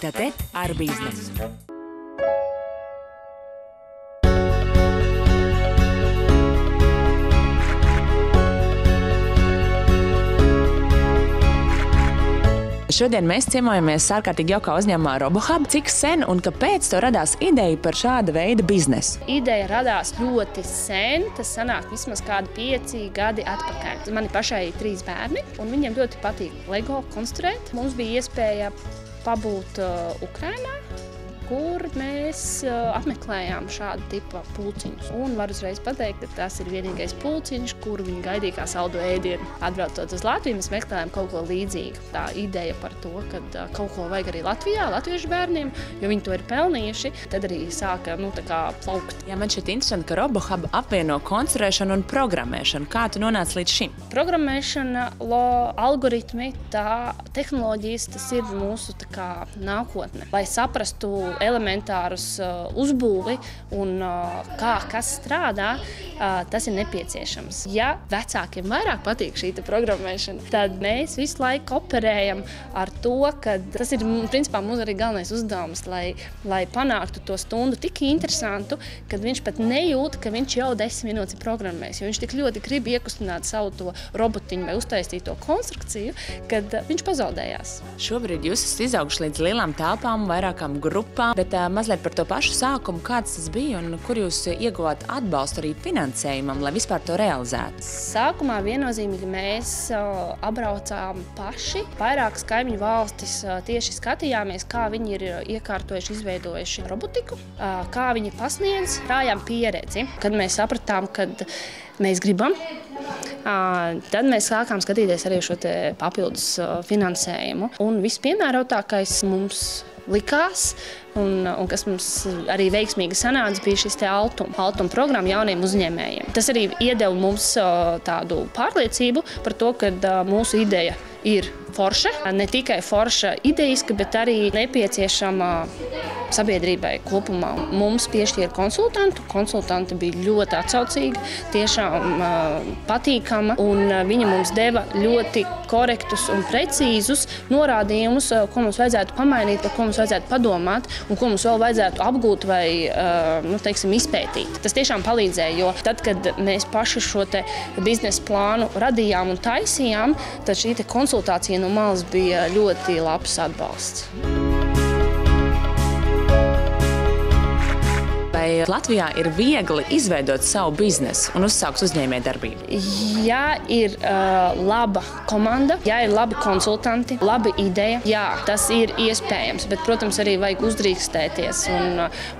Tete ar biznesu. Šodien mēs ciemojamies ārkārtīgi jaukā uzņēmumā RoboHub. Cik sen un kāpēc tev radās ideja par šāda veida biznesu? Ideja radās ļoti sen, tas sanāk vismaz kādi 5 gadi atpakaļ. Mani pašai 3 bērni, un viņiem ļoti patīk Lego konstruēt. Mums bija iespēja pabūt Ukrainā, kur mēs apmeklējām šādu tipu pulciņus. Un var uzreiz pateikt, ka tas ir vienīgais pulciņš, kuru viņi gaidīja kā saldu ēdienu. Atbraucot uz Latviju, mēs meklējām kaut ko līdzīgu. Tā ideja par to, ka kaut ko vajag arī Latvijā, latviešu bērniem, jo viņi to ir pelnījuši, tad arī sāka tā kā plaukt. Jā, man šķiet interesanti, ka RoboHub apvieno konstruēšanu un programmēšanu. Kā tu nonāci līdz šim? Programmēšana, algoritmi, tehnoloģijas, tas ir mūsu nākotne. Lai saprastu elementārus uzbūvi un kas strādā, tas ir nepieciešams. Ja vecākiem vairāk patīk šī programmēšana, tad mēs visu laiku operējam ar to, ka tas ir, principā, mums arī galvenais uzdevums, lai panāktu to stundu tik interesantu, kad viņš pat nejūt, ka viņš jau 10 minūtes ir programmējis, jo viņš tik ļoti grib iekustināt savu to robotiņu vai uztaisīt to konstrukciju, kad viņš pazaudējās. Šobrīd jūs esat izauguši līdz lielām telpām, vairākām grupām, bet mazliet par to pašu sākumu, kāds tas bija un kur jūs ieguvāt atbalstu arī finansējumam, lai vispār to realizētu? Sākumā viennozīmīgi mēs apbraucām paši. Vairākas kaimiņu valstis tieši skatījāmies, kā viņi ir iekārtojuši, izveidojuši robotiku, kā viņi pasniedz, krājām pieredzi. Kad mēs sapratām, kad mēs gribam, tad mēs sākām skatīties arī šo te papildus finansējumu. Un vispiemērotākais mums likās, un kas mums arī veiksmīgi sanāca, bija šis te Altuma programma jauniem uzņēmējiem. Tas arī iedeva mums tādu pārliecību par to, ka mūsu ideja ir forša, ne tikai forša ideiska, bet arī nepieciešama sabiedrībai kopumā. Mums piešķīra konsultantu. Konsultanti bija ļoti atsaucīgi, tiešām patīkama, un viņa mums deva ļoti korektus un precīzus norādījumus, ko mums vajadzētu pamainīt, par ko mums vajadzētu padomāt, un ko mums vēl vajadzētu apgūt vai, izpētīt. Tas tiešām palīdzēja, jo tad, kad mēs paši šo te biznesa plānu radījām un taisījām, tad šī te konsultācija no malas bija ļoti labs atbalsts. Vai Latvijā ir viegli izveidot savu biznesu un uzsākt uzņēmējdarbību? Ja ir laba komanda, ja ir labi konsultanti, laba ideja, jā, tas ir iespējams, bet, protams, arī vajag uzdrīkstēties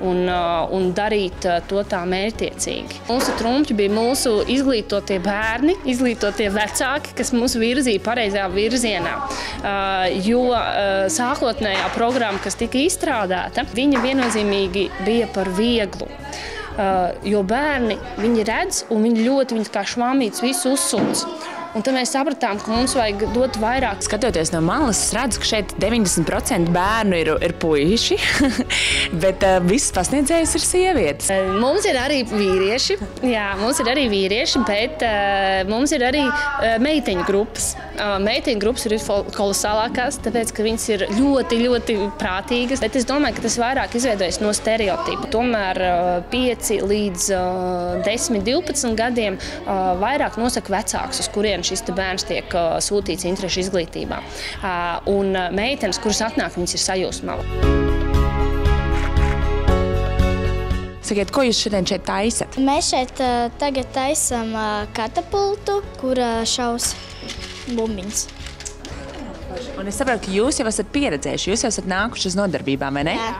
un darīt to tā mērķtiecīgi. Mūsu trumpi bija mūsu izglītotie bērni, izglītotie vecāki, kas mūs virzīja pareizajā virzienā. Jo sākotnējā programma, kas tika izstrādāta, viņa viennozīmīgi bija par vieglu. Jo bērni, viņi redz un viņi kā švamīts visu uzsūc. Un tad mēs sapratām, ka mums vajag dot vairāk. Skatoties no malas, es redzu, ka šeit 90% bērnu ir puiši, bet visas pasniedzējas ir sievietes. Mums ir arī vīrieši, bet mums ir arī meiteņu grupas. Meiteņu grupas ir kolosālākās, tāpēc, ka viņas ir ļoti, ļoti prātīgas, bet es domāju, ka tas vairāk izveidojas no stereotipa. Tomēr 5 līdz 10, 12 gadiem vairāk nosaka vecāks, uz kuriem šis bērns tiek sūtīts interešu izglītībā. Un meitenes, kuras atnāk, viņas ir sajūsmā. Sakiet, ko jūs šeit taisat? Mēs šeit tagad taisam katapultu, kura šaus bumbiņas. Un es saprotu, ka jūs jau esat pieredzējuši, jūs jau esat nākuši uz nodarbībām, vai ne? Jā.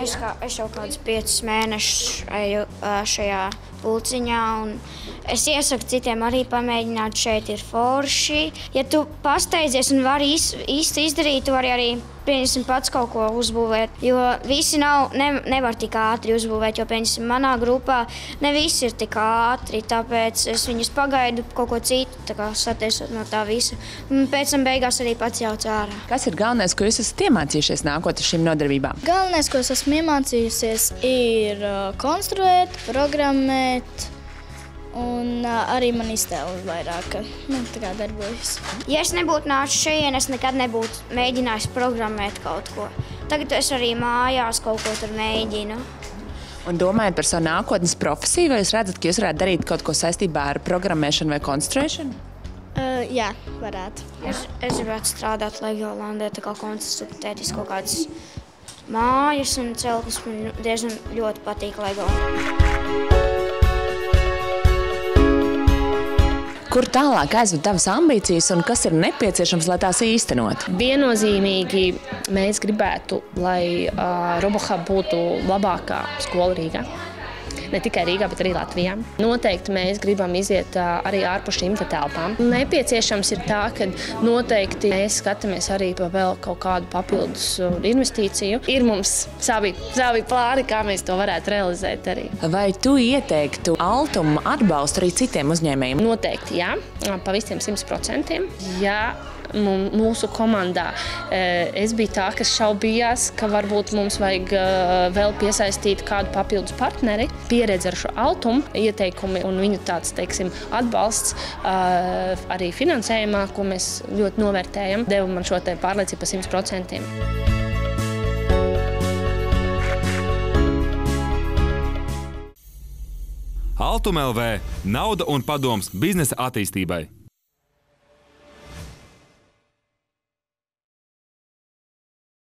Es jau kādus 5 mēnešus eju šajā pulciņā, un es iesaku citiem arī pamēģināt, šeit ir forši. Ja tu pasteidzies un vari īsti izdarīt, tu vari arī pats kaut ko uzbūvēt, jo visi nevar tik ātri uzbūvēt, jo manā grupā ne visi ir tik ātri, tāpēc es viņus pagaidu kaut ko citu, satiesot no tā visa. Un pēc tam beigās arī pats jauc ārā. Kas ir galvenais, ko jūs esat iemācījušies nākot uz šīm nodarbībām? Galvenais, ko es esmu iemācījusies, ir konstruēt, programmēt, un arī man iztēle vairāk darbojas. Ja es nebūtu nācis šeit, es nekad nebūtu mēģinājis programmēt kaut ko. tagad es arī mājās kaut ko tur mēģinu. Un domājot par savu nākotnes profesiju, vai jūs redzat, ka jūs varētu darīt kaut ko saistībā ar programmēšanu vai konstruēšanu? Jā, varētu. Es gribētu strādāt Legolandē, tā kā konstruktēt kaut kādas mājas un celtnes. Man diezgan ļoti patīk Lego. Kur tālāk aizved tavas ambīcijas un kas ir nepieciešams, lai tās īstenot? Viennozīmīgi mēs gribētu, lai RoboHub būtu labākā skola Rīgā. Ne tikai Rīgā, bet arī Latvijā. Noteikti mēs gribam iziet arī ārpus šīm telpām. Nepieciešams ir tā, ka noteikti mēs skatāmies arī par vēl kaut kādu papildus investīciju. Ir mums savi plāni, kā mēs to varētu realizēt arī. Vai tu ieteiktu Altum atbalstu arī citiem uzņēmējiem? Noteikti, jā. Pa visiem 100%. Jā. Mūsu komandā es biju tā, kas šaubījās, ka varbūt mums vajag vēl piesaistīt kādu papildus partneri, pieredzi ar šo Altumu, ieteikumi un viņu tāds, teiksim, atbalsts arī finansējumā, ko mēs ļoti novērtējam, deva man šo te pārliecību par 100%. Altum LV – nauda un padoms biznesa attīstībai.